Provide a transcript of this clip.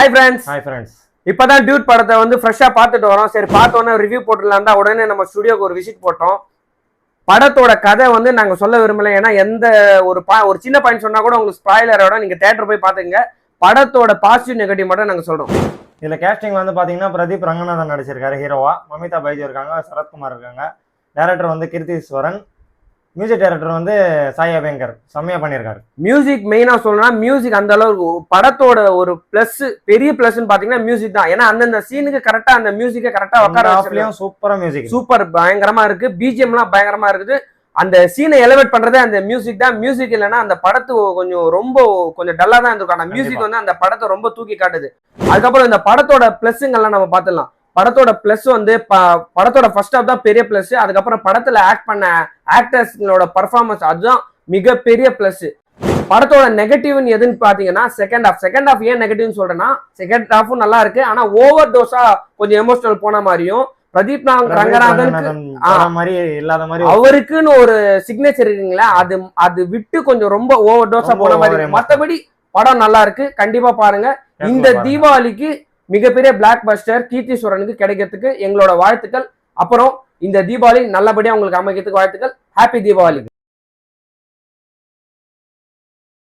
Hi friends. Hi friends. இப்போதான் Dude படத்தை வந்து ஃப்ரெஷ்ஷாக பார்த்துட்டு வரோம். சரி பார்த்தோன்னே ரிவ்யூ போட்டுடலாம் தான் உடனே நம்ம ஸ்டுடியோக்கு ஒரு விசிட் போட்டோம். படத்தோட கதை வந்து நாங்கள் சொல்ல விரும்பலை. ஏன்னா எந்த ஒரு சின்ன பாயிண்ட் சொன்னால் கூட உங்களுக்கு ஸ்பாயிலரோட நீங்கள் தேட்டர் போய் பார்த்துங்க. படத்தோட பாசிட்டிவ் நெகட்டிவ் மட்டும் நாங்கள் சொல்கிறோம். இதில் கேஸ்டிங் வந்து பார்த்தீங்கன்னா பிரதீப் ரங்கநாதன் நடிச்சிருக்காரு ஹீரோவா. மமிதா பைஜு இருக்காங்க, சரத்குமார் இருக்காங்க. டேரக்டர் வந்து கீர்த்திஸ்வரன். மியூசிக் டைரக்டர் வந்து சாய் அபியங்கர் செம்மையா பண்ணியிருக்காரு. மியூசிக் மெயினா சொல்லணும்னா மியூசிக் அந்த அளவுக்கு படத்தோட ஒரு பிளஸ், பெரிய பிளஸ்ன்னு பாத்தீங்கன்னா மியூசிக் தான். ஏன்னா அந்தந்த சீனுக்கு கரெக்டா அந்த மியூசிக்கை கரெக்டா உட்கார சூப்பரா மியூசிக், சூப்பர் பயங்கரமா இருக்கு. பிஜிஎம் எல்லாம் பயங்கரமா இருக்குது. அந்த சீனை எலிவேட் பண்றதே அந்த மியூசிக் தான். மியூசிக் இல்லைன்னா அந்த படத்து கொஞ்சம் டல்லா தான் இருந்திருக்கும். ஆனா மியூசிக் வந்து அந்த படத்தை ரொம்ப தூக்கி காட்டுது. அதுக்கப்புறம் இந்த படத்தோட பிளஸ்ங்கெல்லாம் நம்ம பார்த்துடலாம். படத்தோட பிளஸ் வந்து படத்தோட ஃபர்ஸ்ட் ஹாஃப் தான் பெரிய பிளஸ். அதுக்கப்புறம் படத்துல ஆக்ட் பண்ண ஆக்டர்ஸ்களோட பர்ஃபார்மன்ஸ் அதுதான் மிகப்பெரிய பிளஸ். படத்தோட நெகட்டிவ்னு எதுன்னு பாத்தீங்கன்னா செகண்ட் ஹாஃப் ஏன் நெகட்டிவ்னு சொல்றேன்னா, செகண்ட் ஹாஃபும் நல்லா இருக்கு. ஆனா ஓவர் டோஸா கொஞ்சம் எமோஷனல் போன மாதிரியும், பிரதீப் ரங்கநாதன் அவருக்குன்னு ஒரு சிக்னேச்சர் இருக்குங்களா, அது விட்டு கொஞ்சம் ரொம்ப ஓவர் டோஸா போன மாதிரி. மற்றபடி படம் நல்லா இருக்கு, கண்டிப்பா பாருங்க. இந்த தீபாவளிக்கு மிகப்பெரிய பிளாக் பஸ்டர் கீர்த்திஸ்வரனுக்கு கிடைக்கிறதுக்கு எங்களோட வாழ்த்துக்கள். அப்புறம் இந்த தீபாவளி நல்லபடியா உங்களுக்கு அமைக்கிறதுக்கு வாழ்த்துக்கள். ஹாப்பி தீபாவளி.